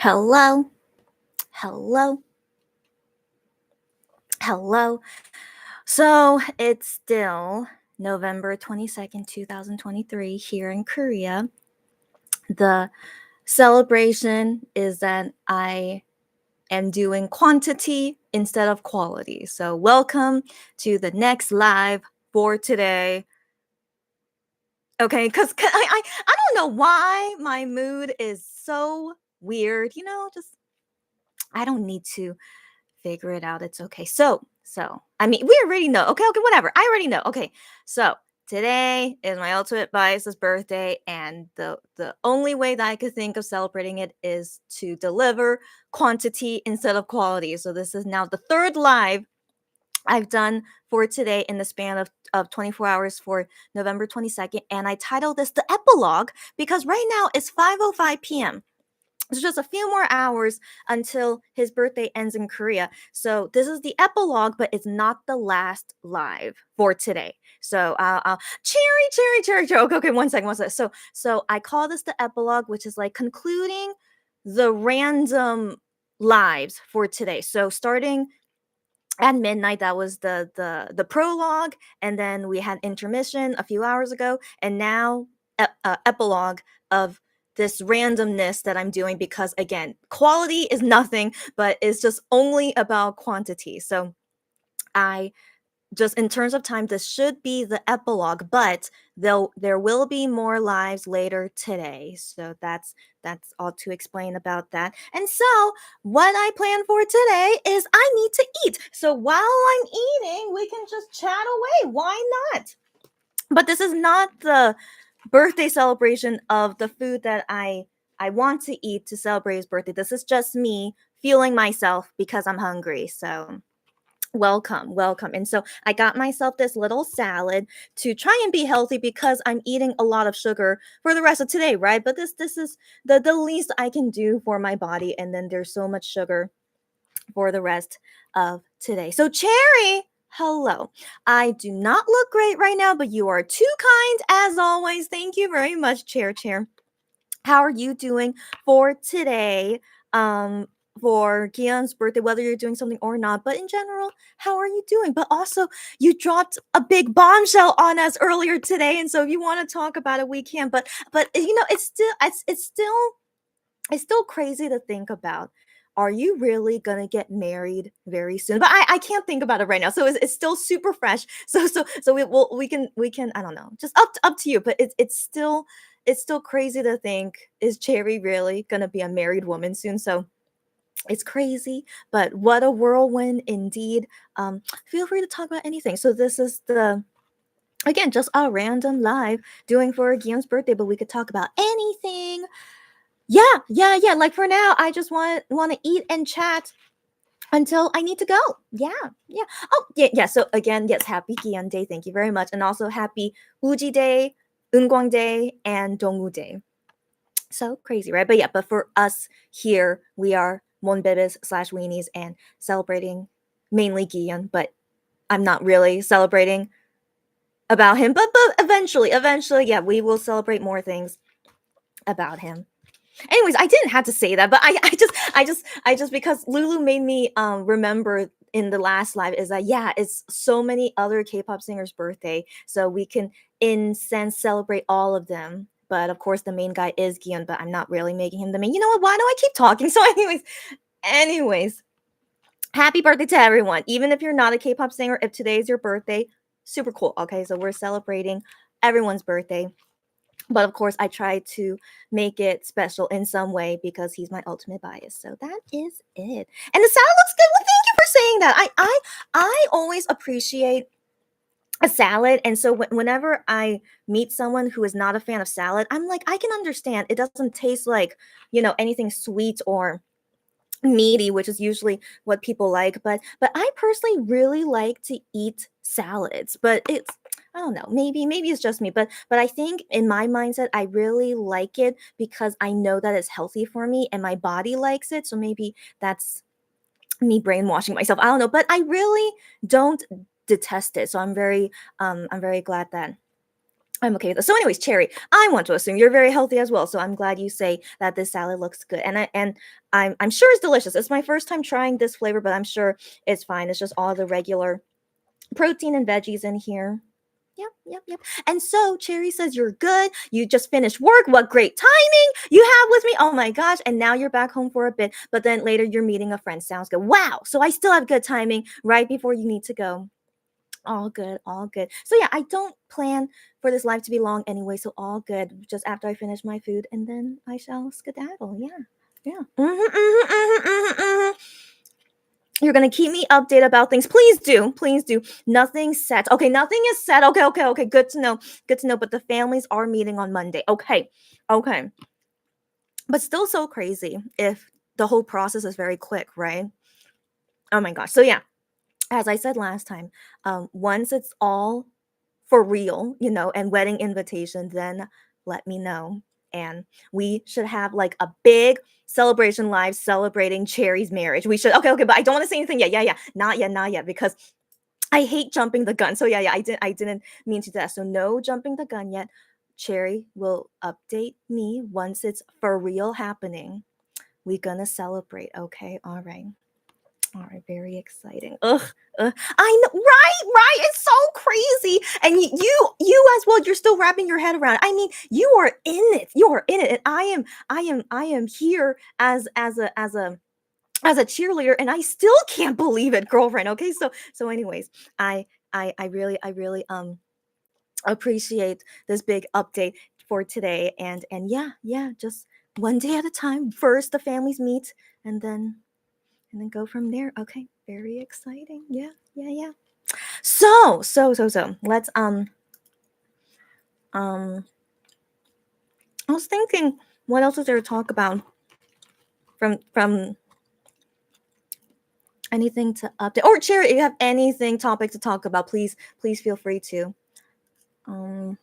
Hello, hello, hello. So it's still November 22nd, 2023 here in Korea. The celebration is that I am doing quantity instead of quality. So welcome to the next live for today. Okay, because I don't know why my mood is so weird. Just I don't need to figure it out. It's okay. So I mean, we already know. Okay, whatever. I already know. Okay, so today is my ultimate bias's birthday, and the only way that I could think of celebrating it is to deliver quantity instead of quality. So this is now the third live I've done for today in the span of 24 hours for November 22nd, and I titled this the epilogue because right now it's 5:05 p.m. It's just a few more hours until his birthday ends in Korea. So this is the epilogue, but it's not the last live for today. So cherry. Okay, one second. So I call this the epilogue, which is like concluding the random lives for today. So starting at midnight, that was the prologue, and then we had intermission a few hours ago, and now epilogue of this randomness that I'm doing because again, quality is nothing, but it's just only about quantity. So I just in terms of time, this should be the epilogue, but there will be more lives later today. So that's all to explain about that. And so what I plan for today is I need to eat. So while I'm eating, we can just chat away. Why not? But this is not the birthday celebration of the food that I want to eat to celebrate his birthday. This is just me feeling myself because I'm hungry. So welcome. And so I got myself this little salad to try and be healthy because I'm eating a lot of sugar for the rest of today, right? But this is the least I can do for my body, and then there's so much sugar for the rest of today. So Cherry, hello. I do not look great right now, but you are too kind as always. Thank you very much, Chair. How are you doing for today? Um, for Kian's birthday, whether you're doing something or not, but in general, how are you doing? But also, you dropped a big bombshell on us earlier today, and so if you want to talk about it, we can. But it's still crazy to think about. Are you really gonna get married very soon? But I can't think about it right now. So it's still super fresh. So we can I don't know, just up to you. But it's still crazy to think, is Cherry really gonna be a married woman soon? So it's crazy, but what a whirlwind indeed. Feel free to talk about anything. So this is the again just a random live doing for Guillaume's birthday, but we could talk about anything. Yeah. Like for now, I just want to eat and chat until I need to go. Yeah. Oh, yeah. So again, yes, happy Gion Day. Thank you very much, and also happy Uji Day, Eunkwang Day, and Dongwoo Day. So crazy, right? But for us here, we are Monbebes/weenies and celebrating mainly Gion, but I'm not really celebrating about him. But eventually, yeah, we will celebrate more things about him. Anyways, I didn't have to say that, but I just because Lulu made me remember in the last live is that yeah, it's so many other K-pop singers' birthday, so we can in sense celebrate all of them. But of course, the main guy is Gion, but I'm not really making him the main. You know what? Why do I keep talking? So, anyways, happy birthday to everyone. Even if you're not a K-pop singer, if today is your birthday, super cool. Okay, so we're celebrating everyone's birthday. But of course, I try to make it special in some way because he's my ultimate bias. So that is it. And the salad looks good. Well, thank you for saying that. I always appreciate a salad, and so whenever I meet someone who is not a fan of salad, I'm like, I can understand. It doesn't taste like anything sweet or meaty, which is usually what people like. But I personally really like to eat salads. But it's I don't know, maybe it's just me, but I think in my mindset I really like it because I know that it's healthy for me and my body likes it. So maybe that's me brainwashing myself. I don't know, but I really don't detest it. So I'm very glad that I'm okay with it. So anyways, Cherry, I want to assume you're very healthy as well. So I'm glad you say that this salad looks good. And I'm sure it's delicious. It's my first time trying this flavor, but I'm sure it's fine. It's just all the regular protein and veggies in here. Yep, yep, yep. And so Cherry says you're good. You just finished work. What great timing you have with me. Oh my gosh. And now you're back home for a bit, but then later you're meeting a friend. Sounds good. Wow. So I still have good timing right before you need to go. All good, all good. So yeah, I don't plan for this live to be long anyway, so all good. Just after I finish my food, and then I shall skedaddle. Yeah, yeah. You're gonna keep me updated about things. Please do, please do. Nothing's set. Okay, nothing is set. Okay, okay, okay. Good to know. Good to know. But the families are meeting on Monday. Okay, okay. But still so crazy if the whole process is very quick, right? Oh my gosh. So yeah, as I said last time, once it's all for real, and wedding invitation, then let me know. And we should have like a big celebration live celebrating Cherry's marriage. We should, okay, okay, but I don't want to say anything yet. Yeah, yeah, not yet, because I hate jumping the gun. So yeah, yeah, I didn't mean to do that. So no jumping the gun yet. Cherry will update me once it's for real happening. We gonna celebrate. Okay, all right. All right, very exciting. Ugh, I know, right, right. It's so crazy, and you as well. You're still wrapping your head around it. I mean, you are in it. You are in it, and I am here as a cheerleader, and I still can't believe it, girlfriend. Okay, so anyways, I really appreciate this big update for today, and yeah, just one day at a time. First, the families meet, and then go from there. Okay, very exciting. Yeah, yeah, yeah. So, let's um I was thinking, what else is there to talk about from anything to update, or Cherry, if you have anything topic to talk about, please feel free to. um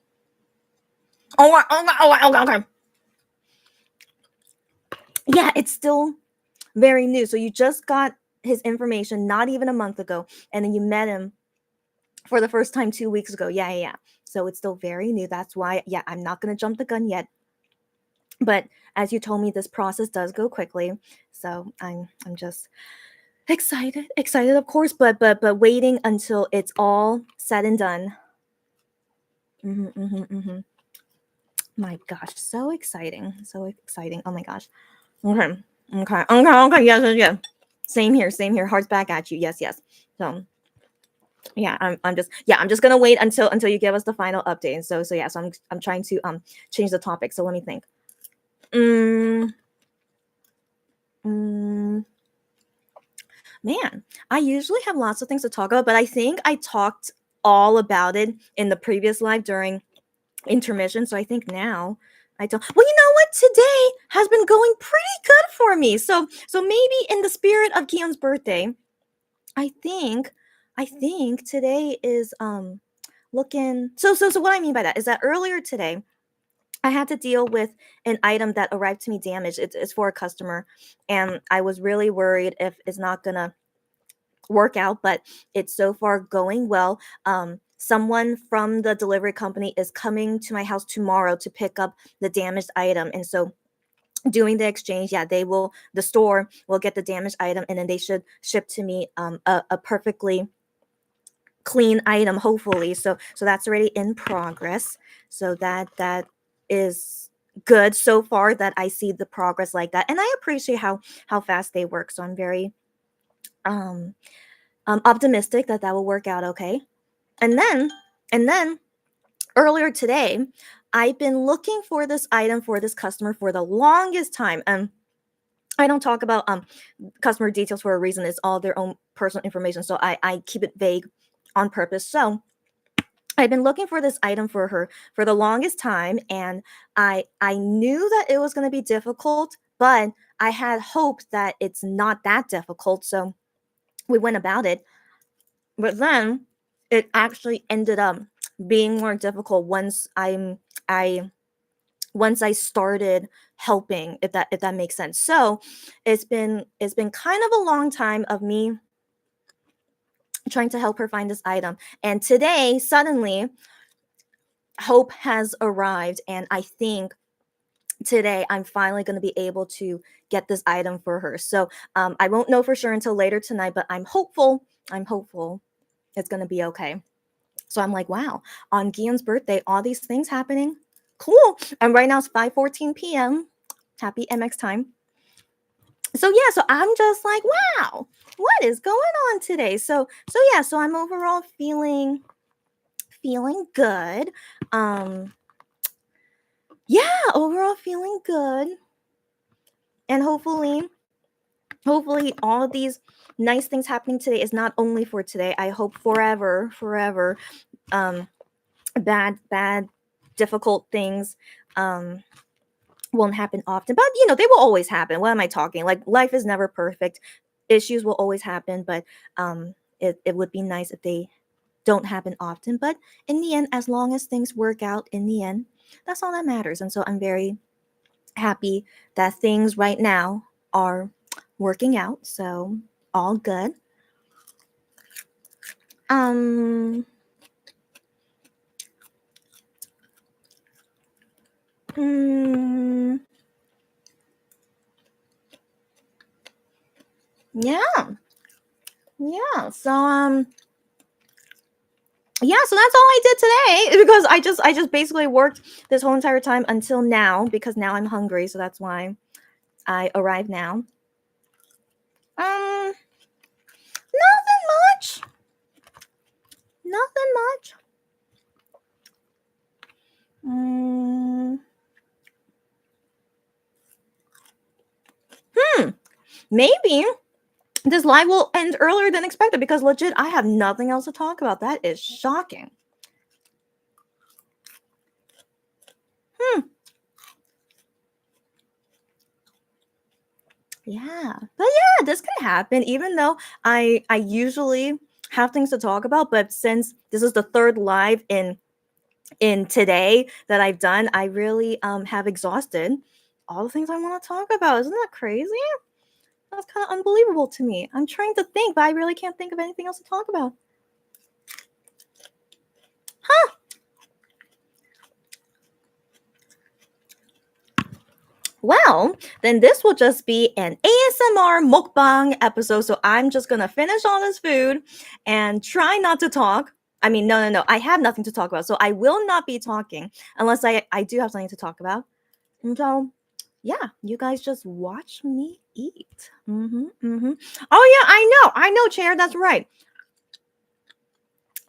okay. Yeah, it's still very new. So you just got his information not even a month ago, and then you met him for the first time 2 weeks ago. Yeah, yeah, yeah. So it's still very new. That's why, yeah, I'm not gonna jump the gun yet. But as you told me, this process does go quickly. So I'm just excited, of course, but waiting until it's all said and done. Hmm. My gosh, so exciting, so exciting. Oh my gosh. Okay, okay. Yes, yes, yes. Same here. Hearts back at you. Yes, yes. So yeah, I'm just gonna wait until you give us the final update. And so yeah, so I'm trying to change the topic. So let me think. Mm, mm, Man, I usually have lots of things to talk about, but I think I talked all about it in the previous live during intermission. So I think now I don't. Well, you know what? Today has been going pretty good for me. So maybe in the spirit of Keon's birthday, I think today is looking. So what I mean by that is that earlier today I had to deal with an item that arrived to me damaged. It's for a customer, and I was really worried if it's not gonna work out, but it's so far going well. Someone from the delivery company is coming to my house tomorrow to pick up the damaged item, and so doing the exchange, yeah, the store will get the damaged item, and then they should ship to me a perfectly clean item, hopefully. So that's already in progress. So that is good so far, that I see the progress like that, and I appreciate how fast they work. So I'm very um optimistic that will work out okay. And then earlier today, I've been looking for this item for this customer for the longest time. I don't talk about customer details for a reason. It's all their own personal information. So I keep it vague on purpose. So I've been looking for this item for her for the longest time, and I knew that it was going to be difficult, but I had hope that it's not that difficult. So we went about it, but then it actually ended up being more difficult I once I started helping, if that makes sense. So it's been kind of a long time of me trying to help her find this item, and today suddenly hope has arrived, and I think today I'm finally going to be able to get this item for her. So I won't know for sure until later tonight, but I'm hopeful. I'm hopeful it's going to be okay. So I'm like, wow, on Guillaume's birthday, all these things happening. Cool. And right now it's 5:14 p.m. Happy MX time. So yeah, so I'm just like, wow, what is going on today? So yeah, so I'm overall feeling good. Um yeah, overall feeling good. And hopefully all of these nice things happening today is not only for today. I hope forever um bad difficult things um won't happen often, but they will always happen. What am I talking? Like, life is never perfect. Issues will always happen, but it would be nice if they don't happen often. But in the end, as long as things work out in the end, that's all that matters. And so I'm very happy that things right now are working out. So all good. Um mm, yeah. Yeah. Yeah, so that's all I did today because I just basically worked this whole entire time until now because now I'm hungry, so that's why I arrived now. Um Nothing much. Nothing much. Mm, maybe this live will end earlier than expected because legit I have nothing else to talk about. That is shocking. Hmm. Yeah. But yeah, this can happen even though I usually have things to talk about, but since this is the third live in today that I've done, I really have exhausted all the things I want to talk about. Isn't that crazy? That's kind of unbelievable to me. I'm trying to think, but I really can't think of anything else to talk about. Huh. Well, then this will just be an ASMR mukbang episode. So I'm just going to finish all this food and try not to talk. I mean, no. I have nothing to talk about. So I will not be talking unless I do have something to talk about. And so, yeah, you guys just watch me eat. Oh, yeah, I know, Chair. That's right.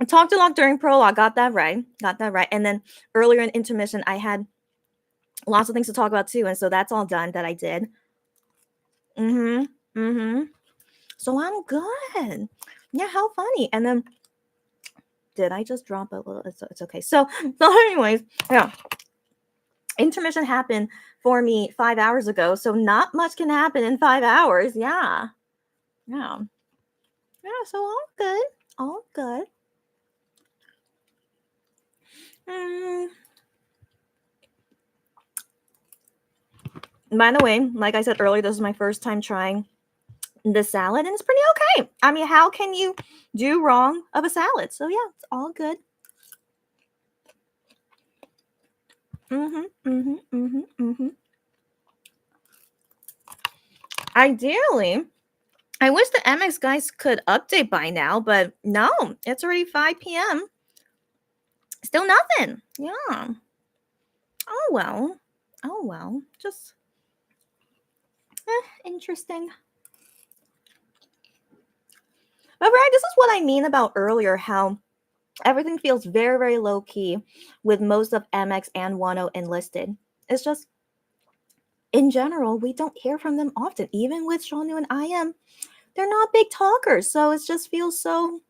I talked a lot during prologue. Got that right. And then earlier in intermission, I had lots of things to talk about too. And so that's all done that I did. Mm-hmm. Mm-hmm. So I'm good. Yeah, how funny. And then did I just drop a little? It's okay. So anyways, yeah. Intermission happened for me 5 hours ago. So not much can happen in 5 hours. Yeah. Yeah. Yeah. So all good. All good. Mm. By the way, like I said earlier, this is my first time trying the salad, and it's pretty okay. I mean, how can you do wrong of a salad? So yeah, it's all good. Ideally, I wish the MX guys could update by now, but no, it's already 5 p.m. Still nothing. Yeah. Oh well. Oh well. Just interesting. But right, this is what I mean about earlier, how everything feels very, very low key with most of MX and Wano enlisted. It's just in general, we don't hear from them often. Even with Shonu and IM, they're not big talkers. So it just feels so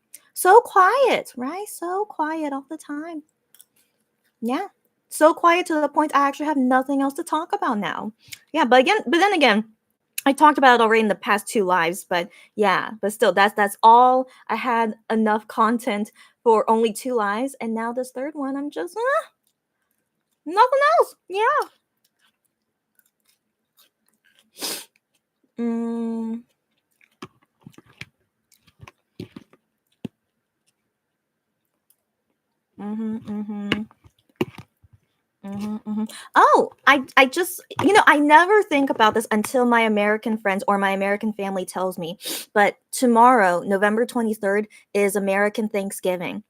quiet, right? So quiet all the time. Yeah. So quiet to the point I actually have nothing else to talk about now. Yeah, but then again, I talked about it already in the past two lives, but yeah, but still that's all. I had enough content for only two lives, and now this third one, I'm just nothing else. Yeah. Mm, mm-hmm. Oh, I just, I never think about this until my American friends or my American family tells me. But tomorrow, November 23rd, is American Thanksgiving.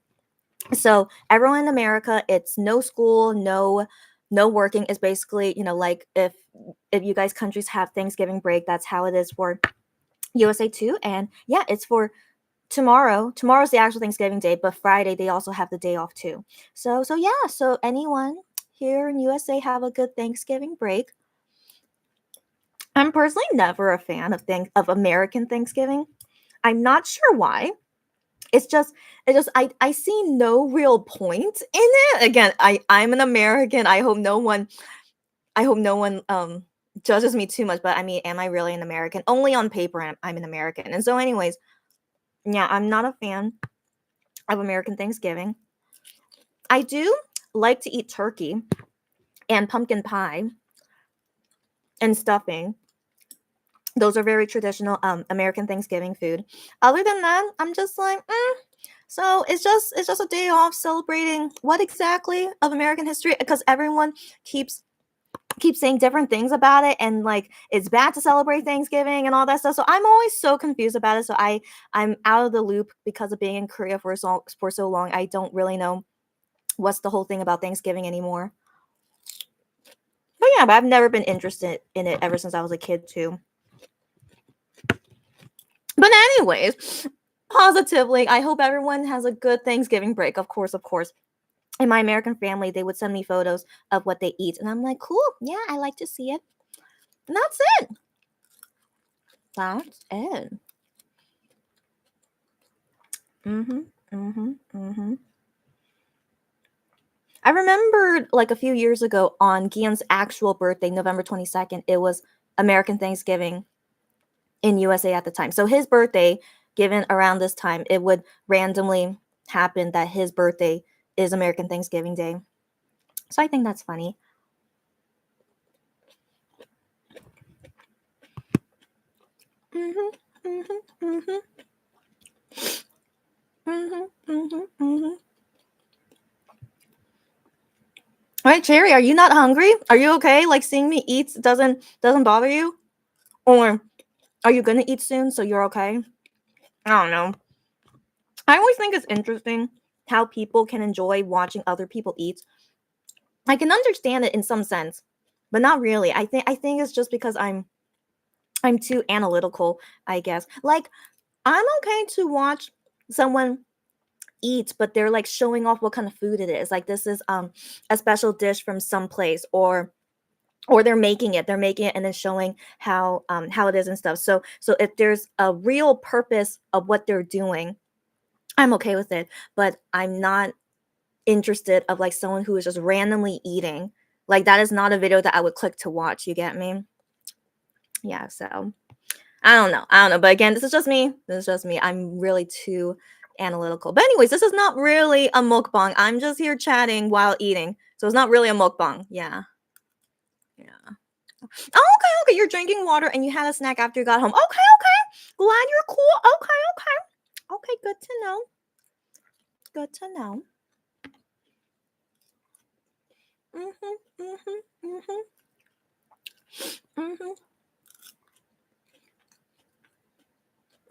So everyone in America, it's no school, no working. It's basically, like if you guys countries have Thanksgiving break, that's how it is for USA too. And yeah, it's for tomorrow. Tomorrow's the actual Thanksgiving day, but Friday they also have the day off too. So yeah, so anyone here in USA have a good Thanksgiving break. I'm personally never a fan of American Thanksgiving. I'm not sure why. It's just I see no real point in it. Again, I'm an American. I hope no one judges me too much, but I mean, am I really an American? Only on paper I'm an American. And so anyways, yeah, I'm not a fan of American Thanksgiving. I do like to eat turkey and pumpkin pie and stuffing. Those are very traditional American Thanksgiving food. Other than that, I'm just like, so it's just a day off celebrating what exactly of American history because everyone keeps saying different things about it and like it's bad to celebrate Thanksgiving and all that stuff. So I'm always so confused about it. So I'm out of the loop because of being in Korea for so long. I don't really know what's the whole thing about Thanksgiving anymore. But yeah, but I've never been interested in it ever since I was a kid too. But anyways, positively, I hope everyone has a good Thanksgiving break. Of course, of course. In my American family, they would send me photos of what they eat, and I'm like, cool, yeah, I like to see it. And that's it. That's it. Mhm. Mhm. Mhm. I remembered like a few years ago on Gian's actual birthday, November 22nd, it was American Thanksgiving in USA at the time. So his birthday, given around this time, it would randomly happen that his birthday is American Thanksgiving Day. So I think that's funny. Mhm. Mhm. Mhm. Mhm. Mhm. Mhm. All right, Cherry, are you not hungry? Are you okay? Like seeing me eat doesn't bother you? Or are you gonna eat soon so you're okay? I don't know. I always think it's interesting how people can enjoy watching other people eat. I can understand it in some sense, but not really. I think it's just because I'm too analytical, I guess. Like I'm okay to watch someone eat, but they're like showing off what kind of food it is. Like this is a special dish from some place or they're making it and then showing how it is and stuff. So if there's a real purpose of what they're doing, I'm okay with it, but I'm not interested of like someone who is just randomly eating. Like that is not a video that I would click to watch, you get me? Yeah, so I don't know, but again, this is just me. This is just me. I'm really too analytical. But anyways, this is not really a mukbang. I'm just here chatting while eating. So it's not really a mukbang. Yeah. Yeah. Oh, okay, okay. You're drinking water and you had a snack after you got home. Okay, okay. Glad you're cool. Okay, okay. Okay, good to know. Good to know. Mhm. Mhm. Mhm. Mhm.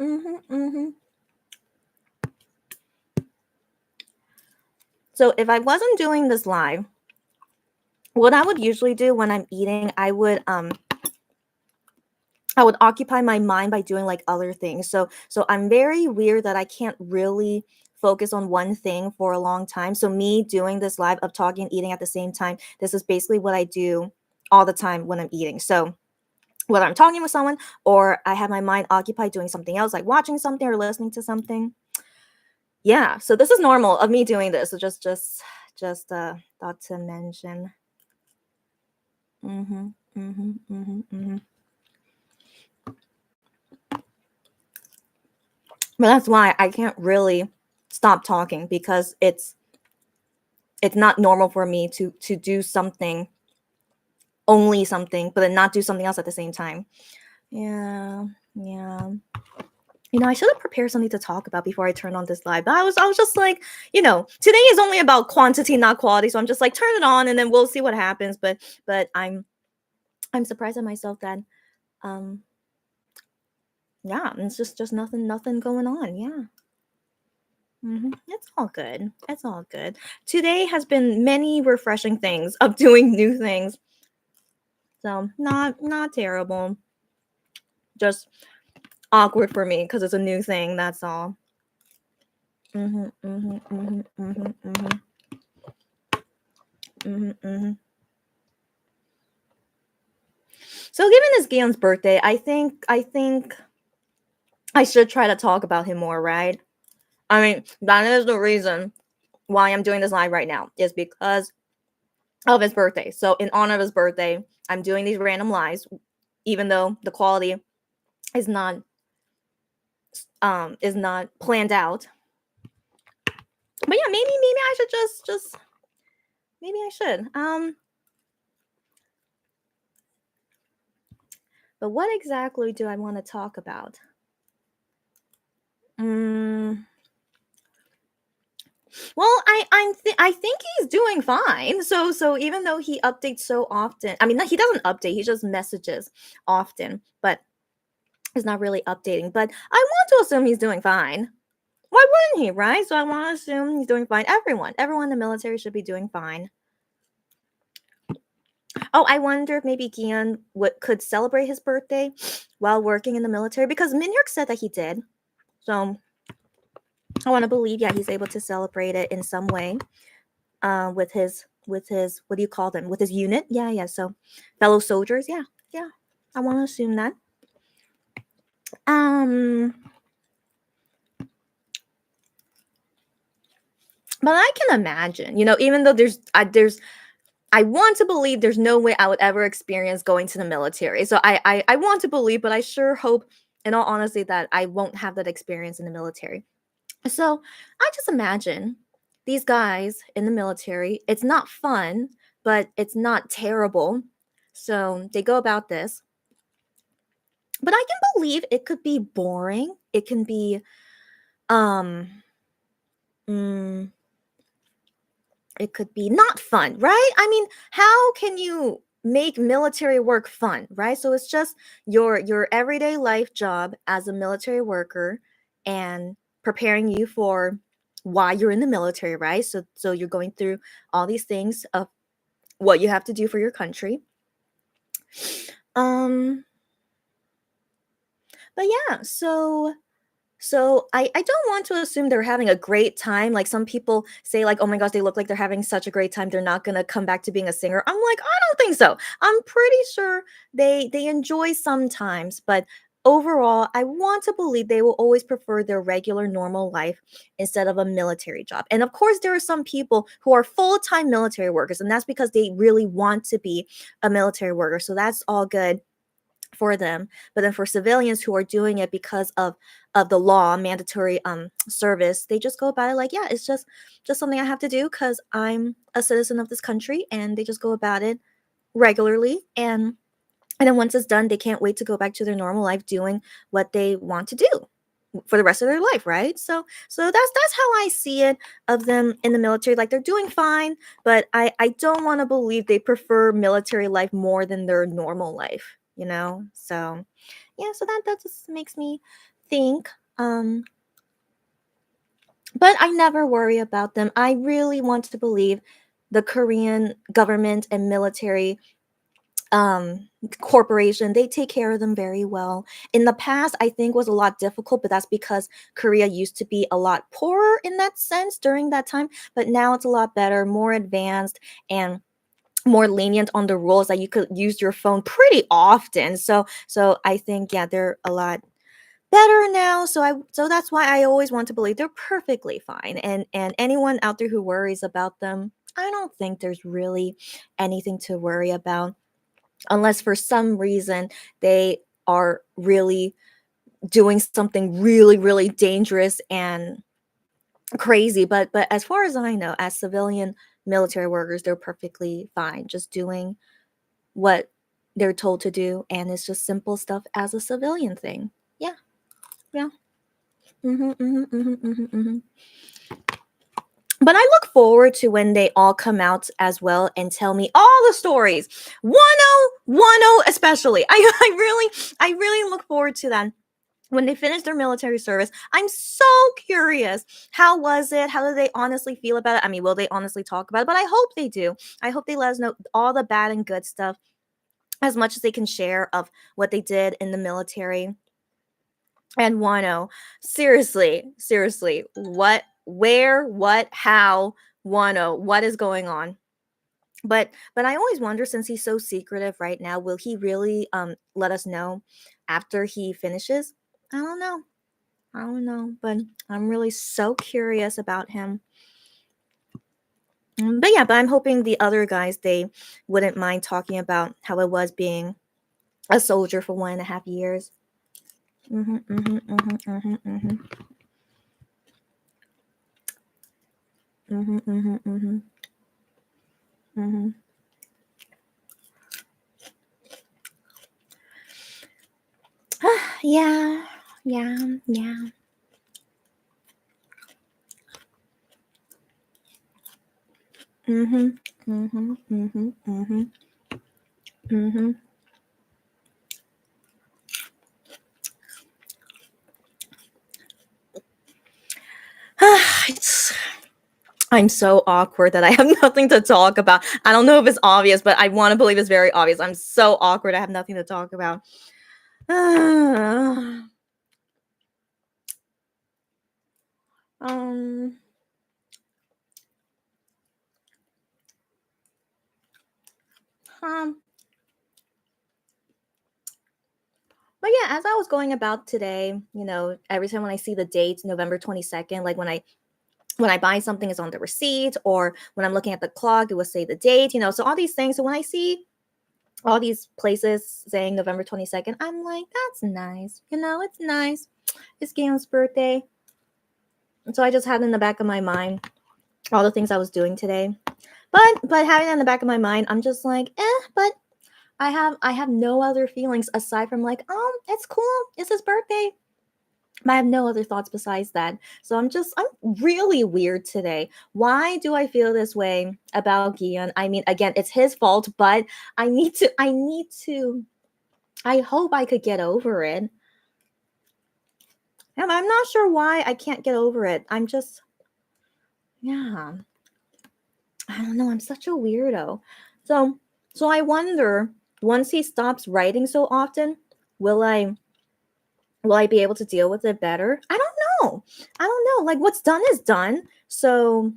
Mhm. Mhm. So if I wasn't doing this live, what I would usually do when I'm eating, I would occupy my mind by doing like other things. So I'm very weird that I can't really focus on one thing for a long time. So me doing this live of talking and eating at the same time, this is basically what I do all the time when I'm eating. So whether I'm talking with someone or I have my mind occupied doing something else, like watching something or listening to something. Yeah, so this is normal of me doing this. So just thought to mention. Mhm. Mhm. Mhm. Mhm. But that's why I can't really stop talking because it's not normal for me to do something, only something, but then not do something else at the same time. Yeah. Yeah. I should have prepared something to talk about before I turned on this live. But I was just like, today is only about quantity, not quality. So I'm just like, turn it on and then we'll see what happens. But I'm surprised at myself that um yeah, it's just nothing going on. Yeah. It's all good. It's all good. Today has been many refreshing things of doing new things. So not terrible. Just awkward for me because it's a new thing. That's all. Mhm. Mhm. Mhm. Mhm. Mhm. Mhm. Mhm. So given it's Gion's birthday, I think I should try to talk about him more, right? I mean, that is the reason why I'm doing this live right now, is because of his birthday. So in honor of his birthday, I'm doing these random lives, even though the quality is not planned out. But yeah, maybe I should just maybe I should. But what exactly do I want to talk about? Mm, well, I think he's doing fine. So even though he updates so often, I mean, he doesn't update. He just messages often, but he's not really updating. But I want to assume he's doing fine. Why wouldn't he, right? So I want to assume he's doing fine. Everyone in the military should be doing fine. Oh, I wonder if maybe Gian could celebrate his birthday while working in the military, because Minhyuk said that he did. So I want to believe, yeah, he's able to celebrate it in some way. With his what do you call them? With his unit, yeah, yeah. So fellow soldiers, yeah, yeah. I want to assume that. Um, but I can imagine, even though I want to believe there's no way I would ever experience going to the military. So I want to believe, but I sure hope, in all honesty, that I won't have that experience in the military. So I just imagine these guys in the military. It's not fun, but it's not terrible. So they go about this. But I can believe it could be boring. It can be um mm, it could be not fun, right? I mean, how can you make military work fun, right? So it's just your everyday life job as a military worker, and preparing you for why you're in the military, right? So you're going through all these things of what you have to do for your country. Um but yeah, so I don't want to assume they're having a great time. Like some people say, like, oh my gosh, they look like they're having such a great time. They're not gonna come back to being a singer. I'm like, I don't think so. I'm pretty sure they enjoy sometimes, but overall, I want to believe they will always prefer their regular normal life instead of a military job. And of course, there are some people who are full-time military workers, and that's because they really want to be a military worker. So that's all good for them. But then for civilians who are doing it because of the law, mandatory service, they just go about it like, yeah, it's just something I have to do because I'm a citizen of this country, and they just go about it regularly. And then once it's done, they can't wait to go back to their normal life doing what they want to do for the rest of their life, right? So that's how I see it, of them in the military. Like, they're doing fine, but I don't want to believe they prefer military life more than their normal life. So yeah, so that just makes me think. But I never worry about them. I really want to believe the Korean government and military corporation, they take care of them very well. In the past, I think, was a lot difficult, but that's because Korea used to be a lot poorer in that sense during that time. But now it's a lot better, more advanced, and more lenient on the rules, that you could use your phone pretty often. So I think, yeah, they're a lot better now. So that's why I always want to believe they're perfectly fine. And anyone out there who worries about them, I don't think there's really anything to worry about, unless for some reason they are really doing something really, really dangerous and crazy. But as far as I know, as civilian military workers, they're perfectly fine just doing what they're told to do, and it's just simple stuff as a civilian thing. Yeah, yeah. Mhm, mhm, mhm, mhm, mhm. But I look forward to when they all come out as well and tell me all the stories. 1010 especially. I really look forward to that. When they finish their military service, I'm so curious. How was it? How do they honestly feel about it? I mean, will they honestly talk about it? But I hope they do. I hope they let us know all the bad and good stuff as much as they can share of what they did in the military. And Wano, seriously, what, where, what, how, Wano, what is going on? But I always wonder, since he's so secretive right now, will he really let us know after he finishes? I don't know. I don't know, but I'm really so curious about him. But yeah, but I'm hoping the other guys, they wouldn't mind talking about how it was being a soldier for 1.5 years. Mhm, mhm, mhm, mhm, mhm, mhm, mhm, mhm, mhm. Yeah, yeah, yeah. Mhm, mhm, mhm, mhm, mhm. It's I'm so awkward that I have nothing to talk about. I don't know if it's obvious, but I want to believe it's very obvious. I'm so awkward. I have nothing to talk about. um, um, but yeah, as I was going about today, every time when I see the date, November 22nd, like when I buy something, it's on the receipt, or when I'm looking at the clock, it will say the date, so all these things. So when I see all these places saying November 22nd, I'm like, that's nice. It's nice. It's Gail's birthday. And so I just had in the back of my mind all the things I was doing today. But having it in the back of my mind, I'm just like, but I have no other feelings aside from like, it's cool. It's his birthday. But I have no other thoughts besides that. So I'm really weird today. Why do I feel this way about Gian? I mean, again, it's his fault, but I need to, I hope I could get over it. And I'm not sure why I can't get over it. Yeah, I don't know. I'm such a weirdo. So, so I wonder, once he stops writing so often, will I will I be able to deal with it better? I don't know. I don't know. Like, what's done is done. So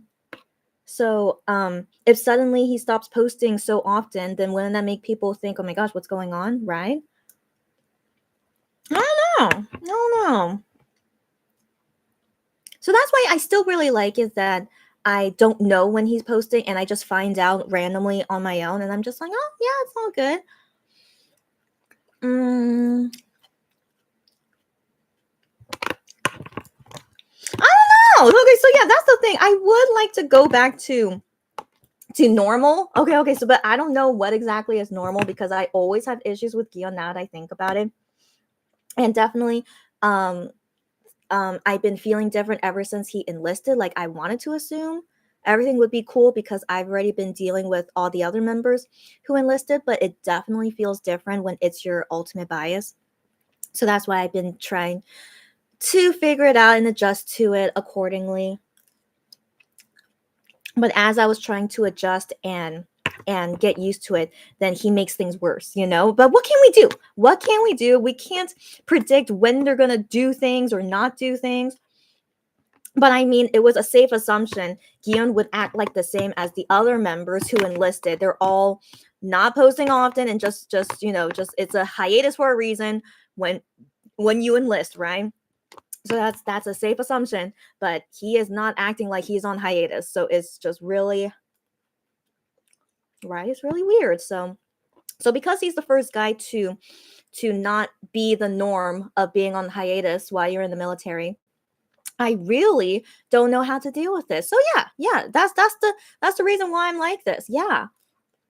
if suddenly he stops posting so often, then wouldn't that make people think, "Oh my gosh, what's going on?" Right? I don't know. I don't know. So that's why I still really like is that I don't know when he's posting and I just find out randomly on my own and I'm just like, oh yeah, it's all good. Mm, I don't know. Okay, so yeah, that's the thing. I would like to go back to normal. Okay. So, but I don't know what exactly is normal because I always have issues with Gion now that I think about it, and definitely, um, I've been feeling different ever since he enlisted. Like I wanted to assume everything would be cool because I've already been dealing with all the other members who enlisted, but it definitely feels different when it's your ultimate bias. So that's why I've been trying to figure it out and adjust to it accordingly. But as I was trying to adjust and get used to it, then he makes things worse. But what can we do? What can we do? We can't predict when they're going to do things or not do things. But I mean, it was a safe assumption Guion would act like the same as the other members who enlisted. They're all not posting often and just it's a hiatus for a reason when you enlist, right? So that's a safe assumption, but he is not acting like he's on hiatus. So it's just really right. It's really weird. So because he's the first guy to not be the norm of being on hiatus while you're in the military, I really don't know how to deal with this. So yeah, that's the reason why I'm like this. Yeah.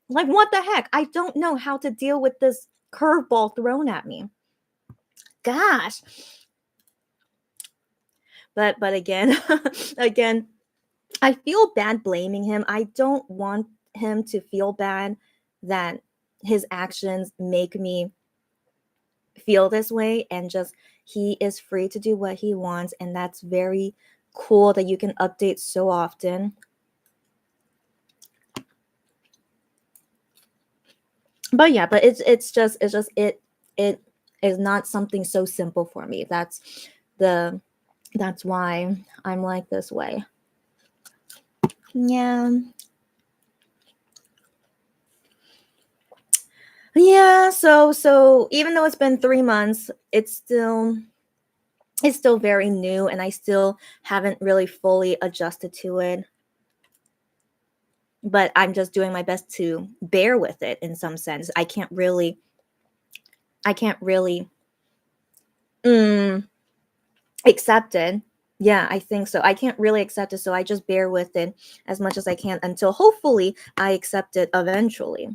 Like what the heck? I don't know how to deal with this curveball thrown at me. Gosh. But again, again, I feel bad blaming him. I don't want him to feel bad that his actions make me feel this way, and just he is free to do what he wants, and that's very cool that you can update so often. But yeah, but it is not something so simple for me. The that's why I'm like this way. Yeah. Yeah, so even though it's been 3 months, it's still very new, and I still haven't really fully adjusted to it. But I'm just doing my best to bear with it in some sense. I can't really mm, accept it. Yeah, I think so. I can't really accept it, so I just bear with it as much as I can until hopefully I accept it eventually.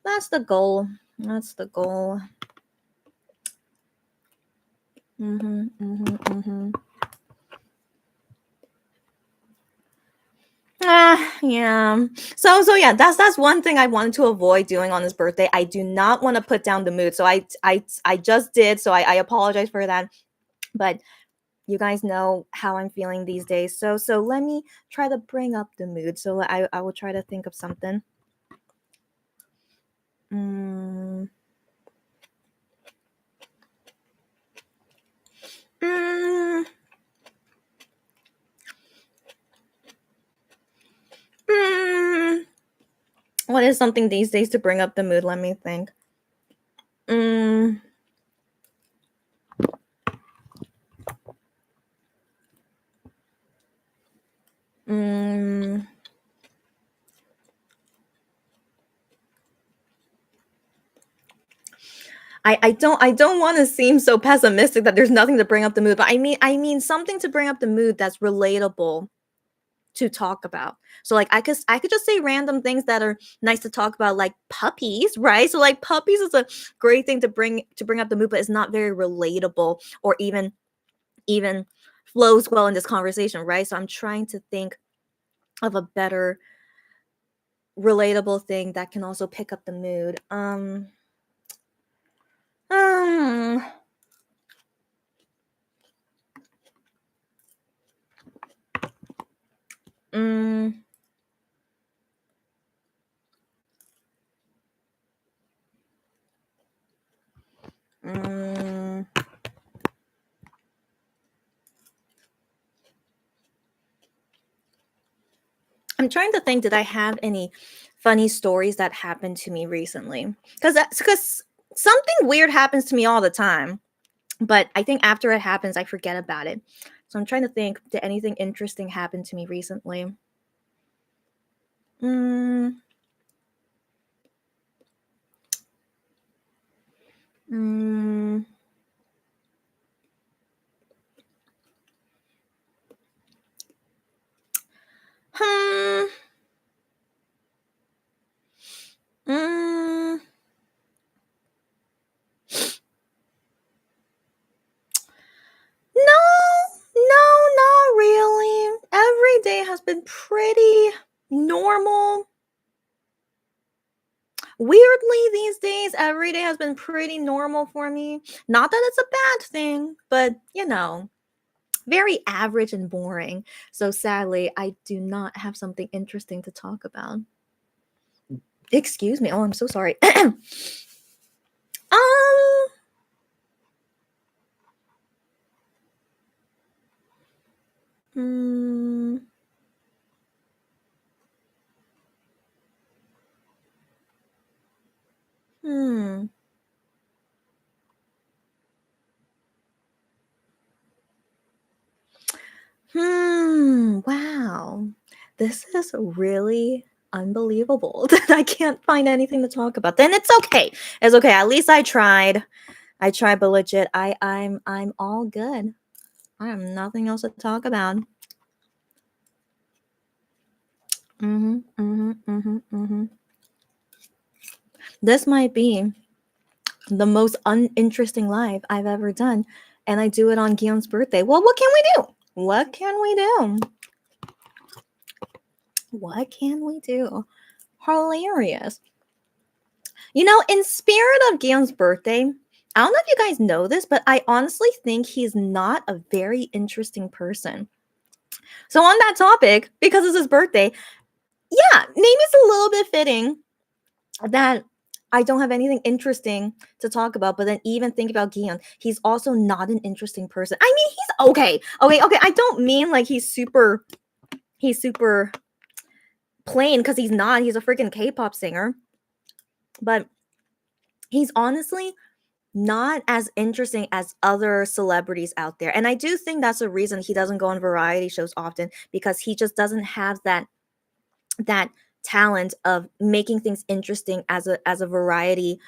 That's the goal. That's the goal. Mhm. Mhm. Mhm. Yeah. So yeah, that's one thing I wanted to avoid doing on his birthday. I do not want to put down the mood. So I just did. So I apologize for that. But you guys know how I'm feeling these days. So let me try to bring up the mood. So I will try to think of something. Mm, mm, mm. What is something these days to bring up the mood? Let me think. Mm, mm. I don't want to seem so pessimistic that there's nothing to bring up the mood, but I mean something to bring up the mood that's relatable to talk about. So like I could just say random things that are nice to talk about, like puppies, right? So like puppies is a great thing to bring up the mood, but it's not very relatable or even flows well in this conversation, right? So I'm trying to think of a better relatable thing that can also pick up the mood. Um mm, mm. I'm trying to think, did I have any funny stories that happened to me recently? Because something weird happens to me all the time, but I think after it happens, I forget about it. So I'm trying to think, did anything interesting happen to me recently? Mm, mm, hmm, mm, no, not really. Every day has been pretty normal. Weirdly, these days, every day has been pretty normal for me. Not that it's a bad thing, but very average and boring. So sadly, I do not have something interesting to talk about. Excuse me. Oh, I'm so sorry. um, hmm, hmm, wow. This is really unbelievable that I can't find anything to talk about. Then it's okay. It's okay. At least I tried. I tried, but legit, I'm all good. I have nothing else to talk about. Mhm, mhm, mhm, mhm. This might be the most uninteresting live I've ever done, and I do it on Gion's birthday. Well, what can we do? What can we do? What can we do? Hilarious. You know, in spirit of Gion's birthday, I don't know if you guys know this, but I honestly think he's not a very interesting person. So on that topic, because it's his birthday, yeah, maybe it's a little bit fitting that I don't have anything interesting to talk about, but then even think about Gion. He's also not an interesting person. I mean, he's okay. Okay. I don't mean like he's super plain, because he's not. He's a freaking K-pop singer. But he's honestly not as interesting as other celebrities out there. And I do think that's the reason he doesn't go on variety shows often, because he just doesn't have that talent of making things interesting as a variety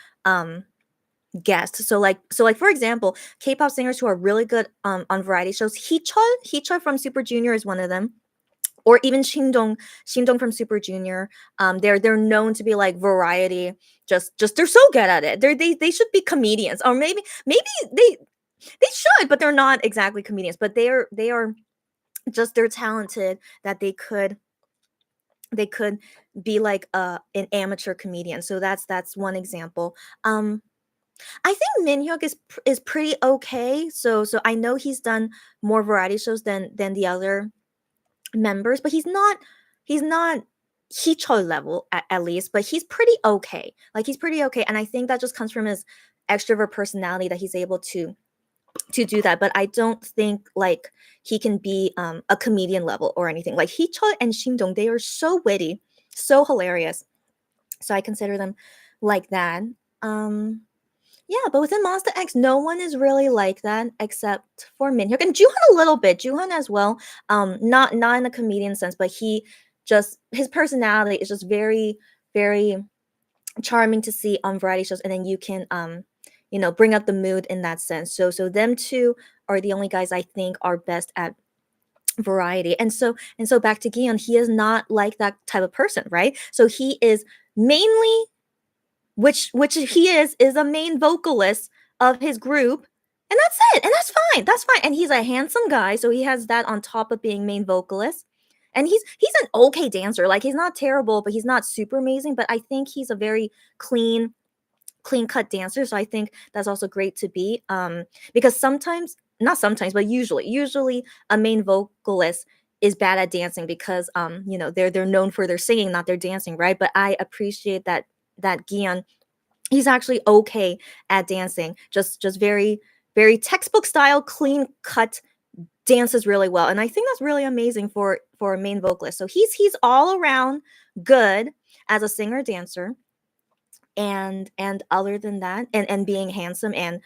guest. So like for example, K-pop singers who are really good on variety shows, Heechul from Super Junior is one of them, or even Shindong from Super Junior. They're known to be like variety. Just they're so good at it. They should be comedians, or maybe they should, but they're not exactly comedians. But they are just, they're talented that they could be like an amateur comedian. So that's one example. I think Minhyuk is pretty okay. So I know he's done more variety shows than the other members, but he's not Hichol level at least, but he's pretty okay. Like he's pretty okay, and I think that just comes from his extrovert personality that he's able to do that. But I don't think like he can be a comedian level or anything. Like Hichol and Shindong, they are so witty, so hilarious. So I consider them like that. Um yeah, but within Monster X, no one is really like that except for Minhyuk and Juhan a little bit. Juhan as well. Not in a comedian sense, but his personality is just very, very charming to see on variety shows, and then you can bring up the mood in that sense. So them two are the only guys I think are best at variety. And so back to Gion, he is not like that type of person, right? So he is mainly, which he is a main vocalist of his group, and that's it, and that's fine, and he's a handsome guy, so he has that on top of being main vocalist, and he's an okay dancer. Like he's not terrible, but he's not super amazing, but I think he's a very clean cut dancer, so I think that's also great to be, because sometimes, not sometimes, but usually a main vocalist is bad at dancing because they're known for their singing, not their dancing, right? But I appreciate that Gion, he's actually okay at dancing, just very, very textbook style, clean cut, dances really well, and I think that's really amazing for a main vocalist. So he's all around good as a singer dancer, and other than that, and being handsome and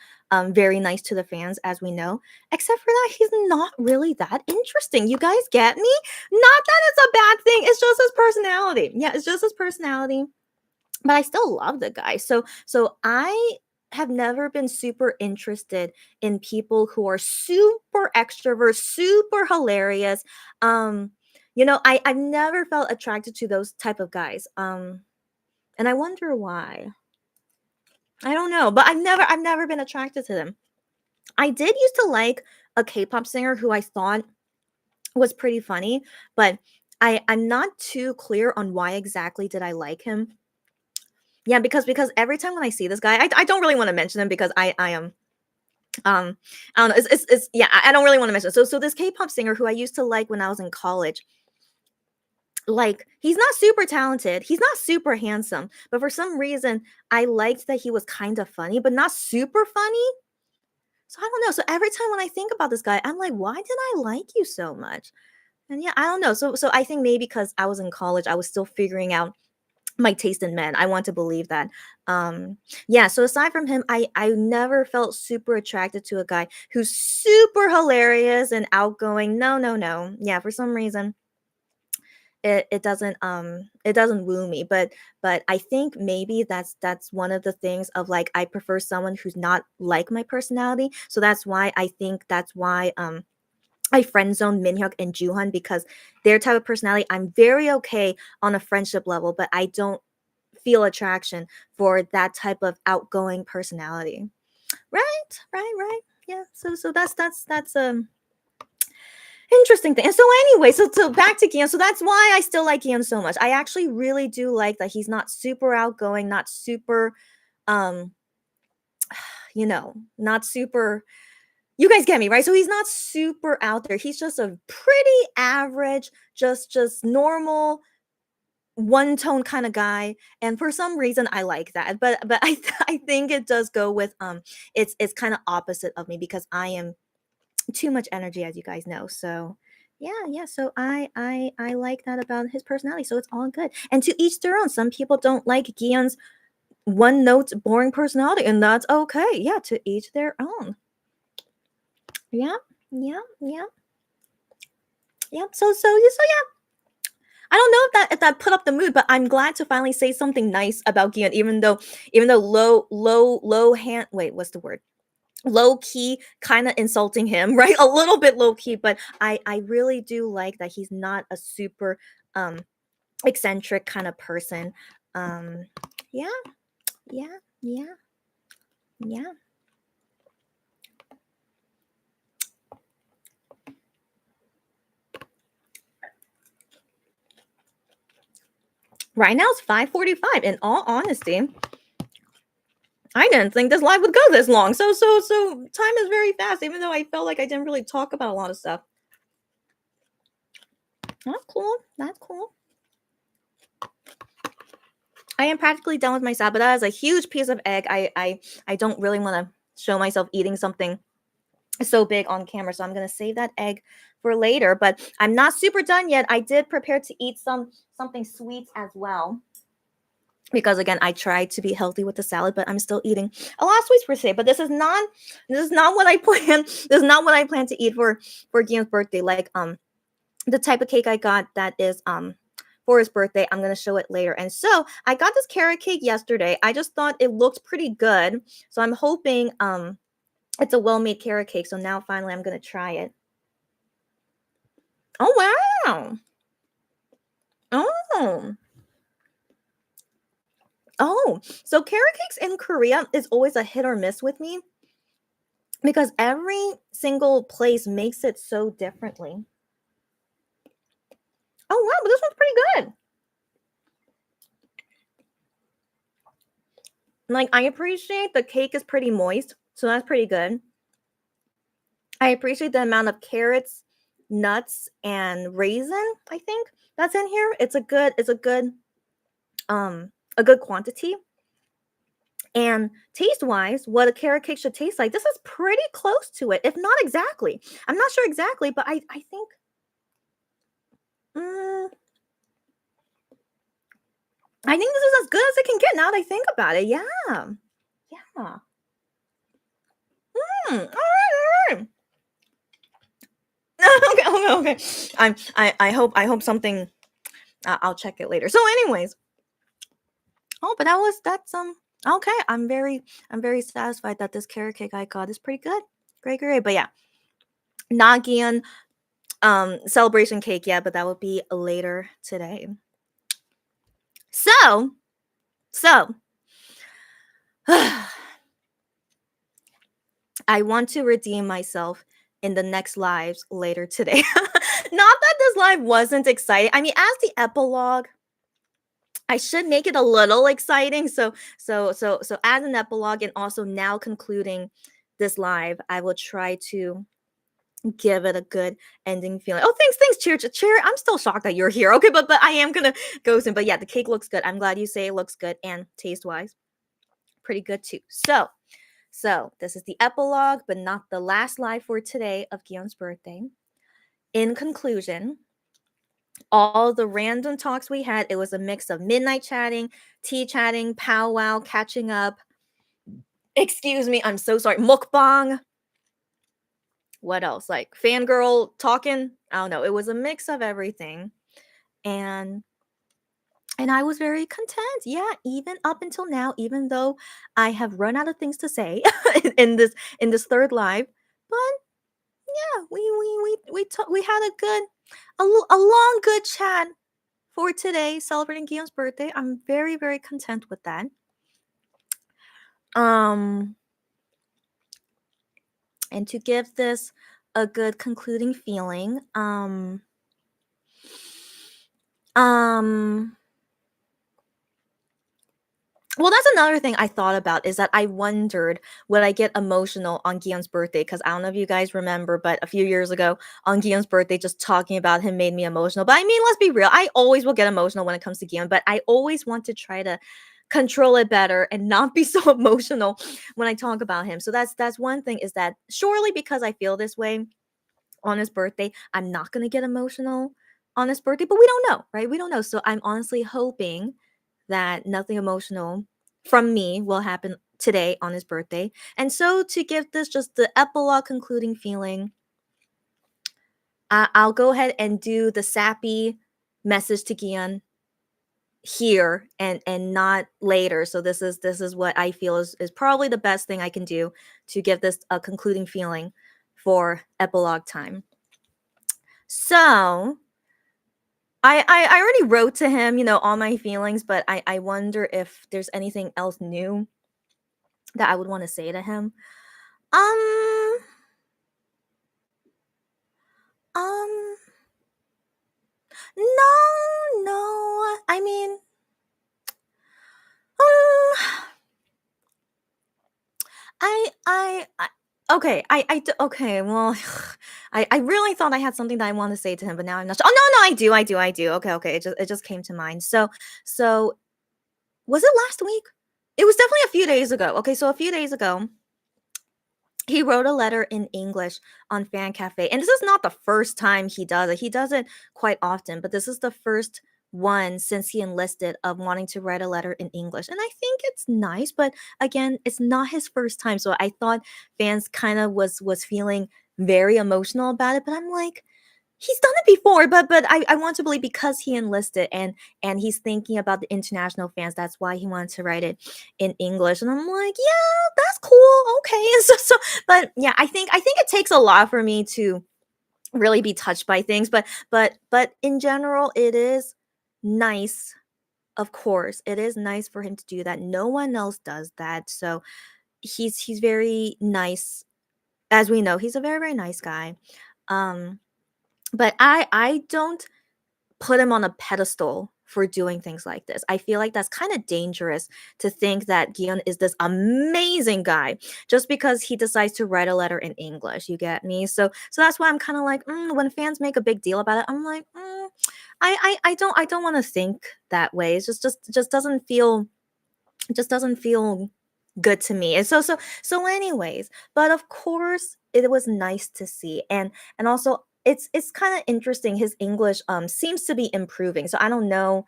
very nice to the fans, as we know. Except for that, he's not really that interesting. You guys get me? Not that it's a bad thing, it's just his personality. Yeah, it's just his personality, but I still love the guy. So I have never been super interested in people who are super extrovert, super hilarious. I've never felt attracted to those type of guys. And I wonder why. I don't know, but I've never been attracted to them. I did used to like a K-pop singer who I thought was pretty funny, but I'm not too clear on why exactly did I like him. Yeah, because every time when I see this guy, I don't really want to mention him because I am I don't know, it's yeah, I don't really want to mention it. So this K-pop singer who I used to like when I was in college, like he's not super talented, he's not super handsome, but for some reason I liked that he was kind of funny, but not super funny. So I don't know. So every time when I think about this guy, I'm like, why did I like you so much? And yeah, I don't know. So I think maybe because I was in college, I was still figuring out my taste in men. I want to believe that. Yeah, so aside from him, I never felt super attracted to a guy who's super hilarious and outgoing. No, no, no. Yeah, for some reason it doesn't woo me, but I think maybe that's one of the things of like I prefer someone who's not like my personality. So that's why I friend zone Minhyuk and Juhan, because their type of personality, I'm very okay on a friendship level, but I don't feel attraction for that type of outgoing personality. Right, right, right. yeah. So that's interesting thing. And so anyway, so back to Gian. So that's why I still like Gian so much. I actually really do like that he's not super outgoing, not super um not super, you guys get me, right? So he's not super out there. He's just a pretty average, just normal one tone kind of guy, and for some reason I like that. But I think it does go with it's kind of opposite of me because I am too much energy, as you guys know. So yeah, so I like that about his personality, so it's all good. And to each their own. Some people don't like Gion's one note boring personality, and that's okay. Yeah, to each their own. Yeah, yeah. So yeah, I don't know if that put up the mood, but I'm glad to finally say something nice about Gian, even though low hand, wait, what's the word? Low key, kind of insulting him, right? A little bit low key, but I really do like that he's not a super um eccentric kind of person. Um yeah, yeah, yeah, yeah. Right now it's 5:45. In all honesty, I didn't think this live would go this long. So time is very fast, even though I felt like I didn't really talk about a lot of stuff. That's cool. That's cool. I am practically done with my salad, but that is a huge piece of egg. I don't really want to show myself eating something so big on camera, so I'm gonna save that egg for later. But I'm not super done yet. I did prepare to eat something sweet as well, because again I tried to be healthy with the salad, but I'm still eating a lot of sweets per se. But this is not what I plan. This is not what I plan to eat for Guillaume's birthday. Like the type of cake I got that is for his birthday. I'm gonna show it later. And so I got this carrot cake yesterday. I just thought it looked pretty good, so I'm hoping it's a well-made carrot cake. So now finally I'm gonna try it. Oh wow! Oh, oh. So carrot cakes in Korea is always a hit or miss with me because every single place makes it so differently. Oh wow, but this one's pretty good. Like I appreciate the cake is pretty moist, so that's pretty good. I appreciate the amount of carrots, nuts, and raisin, I think that's in here. It's a good quantity. And taste-wise, what a carrot cake should taste like, this is pretty close to it, if not exactly. I'm not sure exactly, but I think mm, I think this is as good as it can get now that I think about it. Yeah. Yeah. All right, all right. Okay. I hope something. I'll check it later. So, anyways, oh, but that's okay. I'm very satisfied that this carrot cake I got is pretty good. Great. But yeah, Nagian celebration cake, yeah, but that would be later today. So I want to redeem myself in the next lives later today. Not that this live wasn't exciting. I mean, as the epilogue, I should make it a little exciting. So as an epilogue and also now concluding this live, I will try to give it a good ending feeling. Oh, thanks, cheer. I'm still shocked that you're here. Okay, but I am gonna go soon. But yeah, the cake looks good. I'm glad you say it looks good, and taste wise, pretty good too. So this is the epilogue, but not the last live for today of Guillaume's birthday. In conclusion, all the random talks we had, it was a mix of midnight chatting, tea chatting, powwow, catching up. Excuse me, I'm so sorry. Mukbang. What else? Like fangirl talking. I don't know. It was a mix of everything. And I was very content. Yeah, even up until now, even though I have run out of things to say in this third live. But yeah, we had a long good chat for today celebrating Guillaume's birthday. I'm very content with that. Um And to give this a good concluding feeling, um well, that's another thing I thought about is that I wondered would I get emotional on Guillaume's birthday? Because I don't know if you guys remember, but a few years ago on Guillaume's birthday, just talking about him made me emotional. But I mean, let's be real. I always will get emotional when it comes to Guillaume, but I always want to try to control it better and not be so emotional when I talk about him. So that's one thing is that surely because I feel this way on his birthday, I'm not gonna get emotional on his birthday, but we don't know, right? We don't know. So I'm honestly hoping that nothing emotional from me will happen today on his birthday. And so to give this just the epilogue concluding feeling, I'll go ahead and do the sappy message to Gian here and not later. So this is what I feel is probably the best thing I can do to give this a concluding feeling for epilogue time. So I already wrote to him, all my feelings, but I wonder if there's anything else new that I would want to say to him. Um, um, no, no. I mean, um, I okay, okay, well, I really thought I had something that I want to say to him, but now I'm not sure. Oh, no, no, I do. Okay, okay, it just came to mind. So was it last week? It was definitely a few days ago. Okay, so a few days ago, he wrote a letter in English on Fan Cafe. And this is not the first time he does it. He does it quite often, but this is the first one since he enlisted of wanting to write a letter in English. And I think it's nice, but again, it's not his first time. So I thought fans kind of was feeling very emotional about it, but I'm like, he's done it before, but I want to believe because he enlisted and he's thinking about the international fans, that's why he wanted to write it in English. And I'm like, yeah, that's cool. Okay. So but yeah, I think it takes a lot for me to really be touched by things, but in general, it is nice. Of course, it is nice for him to do that. No one else does that. So he's very nice. As we know, he's a very, very nice guy. Um but I don't put him on a pedestal for doing things like this. I feel like that's kind of dangerous to think that Guillaume is this amazing guy just because he decides to write a letter in English. You get me? So that's why I'm kind of like when fans make a big deal about it, I'm like I don't want to think that way. It's just doesn't feel it just doesn't feel good to me. And so anyways, but of course it was nice to see. And also it's kind of interesting. His English seems to be improving. So I don't know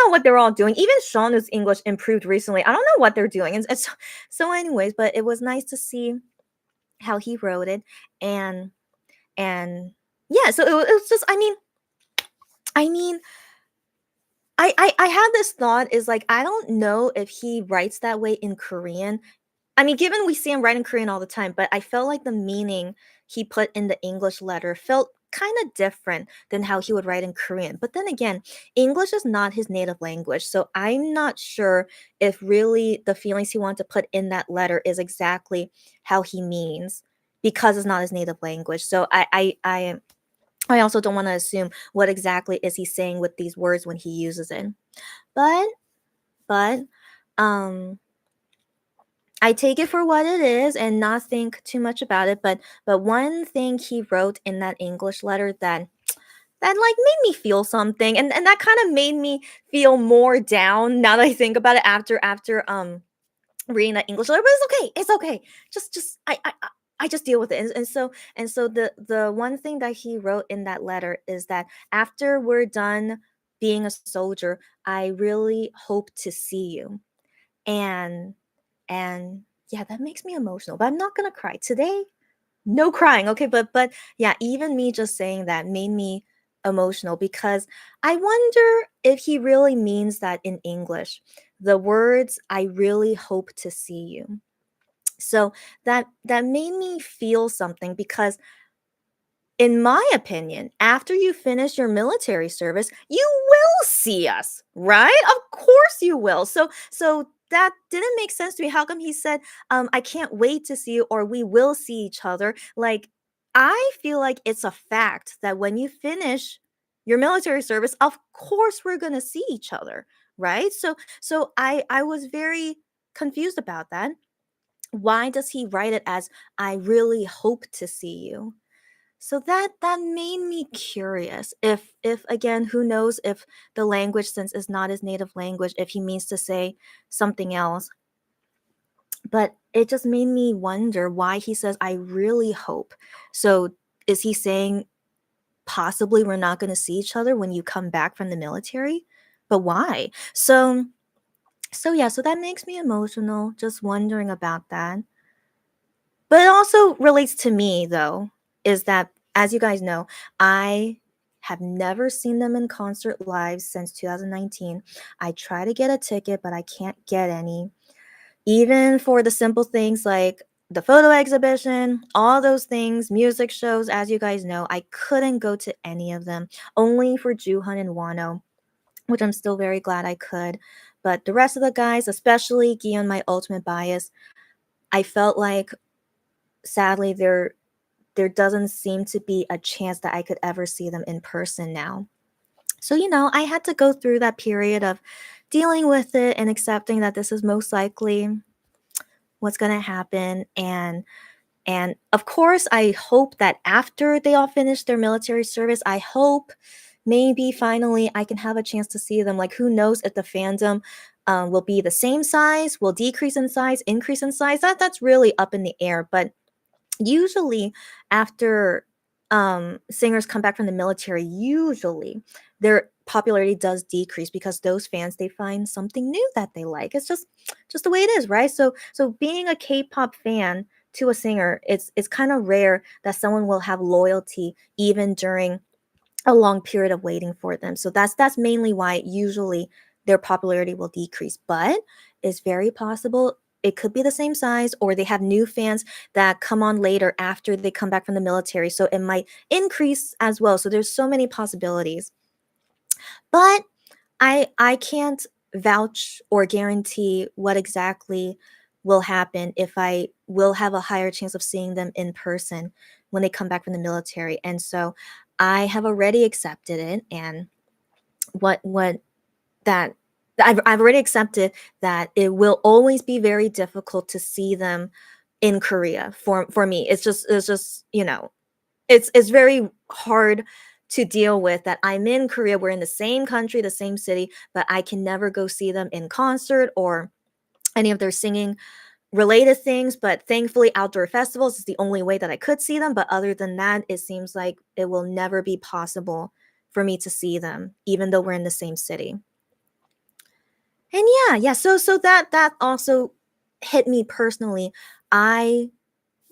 what they're all doing. Even Shauna's English improved recently. I don't know what they're doing. And so anyways, but it was nice to see how he wrote it. And yeah, so it was just I mean I had this thought is like I don't know if he writes that way in Korean. I mean, given we see him writing Korean all the time, but I felt like the meaning he put in the English letter felt kind of different than how he would write in Korean. But then again, English is not his native language. So I'm not sure if really the feelings he wanted to put in that letter is exactly how he means because it's not his native language. So I also don't want to assume what exactly is he saying with these words when he uses it. But but um I take it for what it is and not think too much about it. But one thing he wrote in that English letter that like made me feel something, and that kind of made me feel more down now that I think about it after reading that English letter. But it's okay. Just I just deal with it. And so the one thing that he wrote in that letter is that after we're done being a soldier, I really hope to see you. And and yeah, that makes me emotional, but I'm not gonna cry today. No crying, okay, but yeah, even me just saying that made me emotional because I wonder if he really means that in English, the words I really hope to see you. So that made me feel something because in my opinion, after you finish your military service, you will see us, right? Of course you will. So that didn't make sense to me. How come he said, I can't wait to see you, or we will see each other? Like, I feel like it's a fact that when you finish your military service, of course we're gonna see each other, right? So I was very confused about that. Why does he write it as I really hope to see you? So that made me curious. If again, who knows if the language sense is not his native language, if he means to say something else. But it just made me wonder why he says I really hope. So is he saying possibly we're not going to see each other when you come back from the military? But why? So yeah, so that makes me emotional just wondering about that. But it also relates to me, though, is that, as you guys know, I have never seen them in concert live since 2019. I try to get a ticket, but I can't get any. Even for the simple things like the photo exhibition, all those things, music shows, as you guys know, I couldn't go to any of them, only for Juhan and Wano, which I'm still very glad I could. But the rest of the guys, especially Gion, my ultimate bias, I felt like sadly there doesn't seem to be a chance that I could ever see them in person now. So, I had to go through that period of dealing with it and accepting that this is most likely what's going to happen. And of course, I hope that after they all finish their military service, I hope maybe finally I can have a chance to see them. Like, who knows if the fandom will be the same size, will decrease in size, increase in size. That's really up in the air. But usually after singers come back from the military, usually their popularity does decrease because those fans, they find something new that they like. It's just the way it is, right? So being a K-pop fan to a singer, it's kind of rare that someone will have loyalty even during a long period of waiting for them. So that's mainly why usually their popularity will decrease. But it's very possible it could be the same size, or they have new fans that come on later after they come back from the military. So it might increase as well. So there's so many possibilities. But I can't vouch or guarantee what exactly will happen if I will have a higher chance of seeing them in person when they come back from the military. And so I have already accepted it, and what that I've already accepted that it will always be very difficult to see them in Korea for me. It's just it's very hard to deal with that I'm in Korea, we're in the same country, the same city, but I can never go see them in concert or any of their singing related things. But thankfully, outdoor festivals is the only way that I could see them. But other than that, it seems like it will never be possible for me to see them, even though we're in the same city. And yeah, so that also hit me personally. I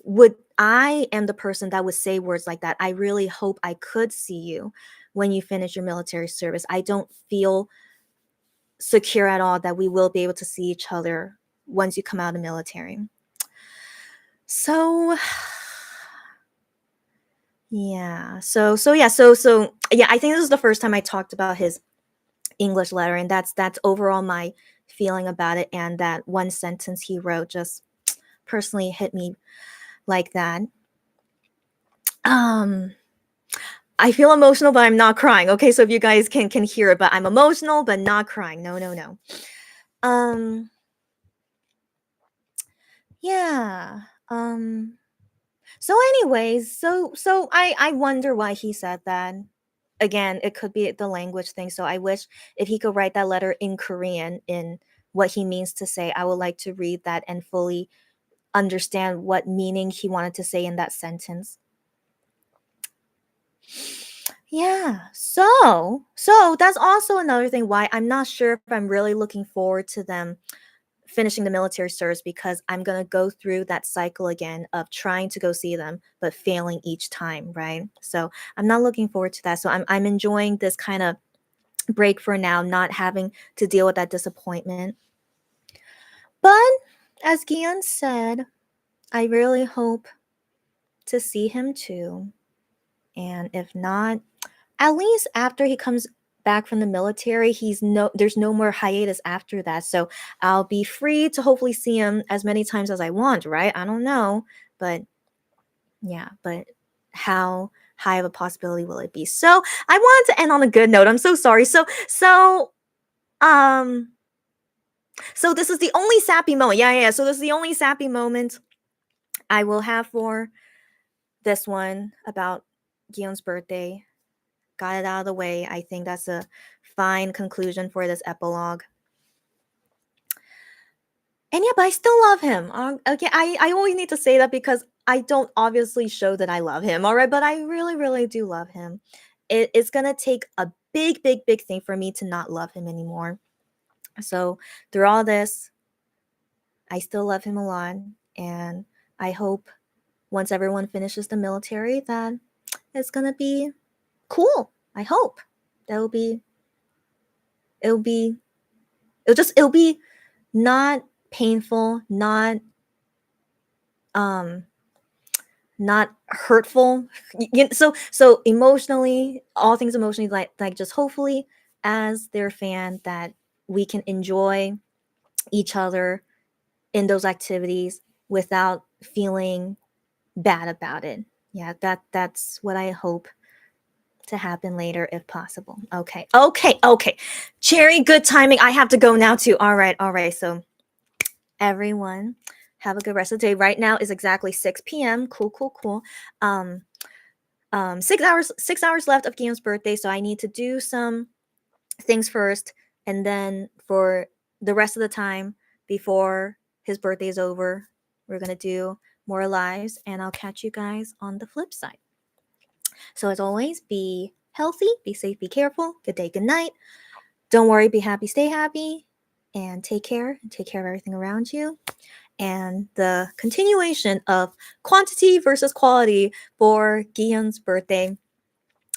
am the person that would say words like that. I really hope I could see you when you finish your military service. I don't feel secure at all that we will be able to see each other once you come out of the military. So yeah. So I think this is the first time I talked about his English letter, and that's overall my feeling about it. And that one sentence he wrote just personally hit me like that. I feel emotional, but I'm not crying. Okay, so if you guys can hear it, but I'm emotional, but not crying. No. Um, yeah. So anyways, so I wonder why he said that. Again, it could be the language thing. So I wish if he could write that letter in Korean in what he means to say. I would like to read that and fully understand what meaning he wanted to say in that sentence. Yeah. So that's also another thing why I'm not sure if I'm really looking forward to them finishing the military service, because I'm going to go through that cycle again of trying to go see them but failing each time, right? So I'm not looking forward to that. So I'm enjoying this kind of break for now, not having to deal with that disappointment. But as Gian said, I really hope to see him too. And if not, at least after he comes back from the military, there's no more hiatus after that. So I'll be free to hopefully see him as many times as I want, right? I don't know, but yeah, but how high of a possibility will it be? So I wanted to end on a good note. I'm so sorry. Um so this is the only sappy moment. Yeah. So this is the only sappy moment I will have for this one about Guillaume's birthday. Got it out of the way. I think that's a fine conclusion for this epilogue. And yeah, but I still love him. Okay, I always need to say that because I don't obviously show that I love him, all right? But I really, really do love him. It's gonna take a big, big, big thing for me to not love him anymore. So through all this, I still love him a lot, and I hope once everyone finishes the military that it's gonna be cool. I hope that'll be it'll be it'll be not painful, um not hurtful. So emotionally, all things emotionally, like just hopefully as their fan that we can enjoy each other in those activities without feeling bad about it. Yeah, that's what I hope to happen later if possible. Okay. Cherry, good timing. I have to go now too. All right. So everyone have a good rest of the day. Right now is exactly 6 p.m. Cool. Um 6 hours left of Guillaume's birthday, so I need to do some things first, and then for the rest of the time before his birthday is over, we're gonna do more lives, and I'll catch you guys on the flip side. So as always, be healthy, be safe, be careful. Good day, good night. Don't worry, be happy, stay happy, and take care. Take care of everything around you. And the continuation of quantity versus quality for Guillaume's birthday.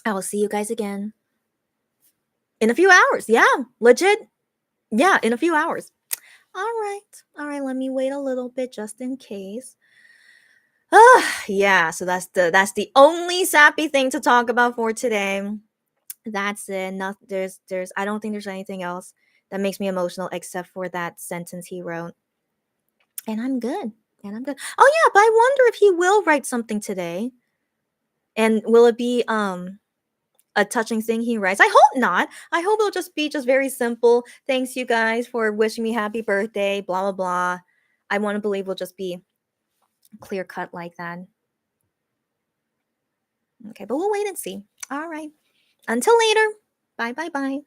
I will see you guys again in a few hours. Yeah, legit. Yeah, in a few hours. All right. Let me wait a little bit just in case. Yeah, so that's the only sappy thing to talk about for today. That's it. Not there's I don't think there's anything else that makes me emotional except for that sentence he wrote. And I'm good. Oh yeah, but I wonder if he will write something today. And will it be a touching thing he writes? I hope not. I hope it'll just be just very simple. Thanks you guys for wishing me happy birthday, blah blah blah. I want to believe it'll just be clear cut like that. Okay, but we'll wait and see. All right. Until later. Bye.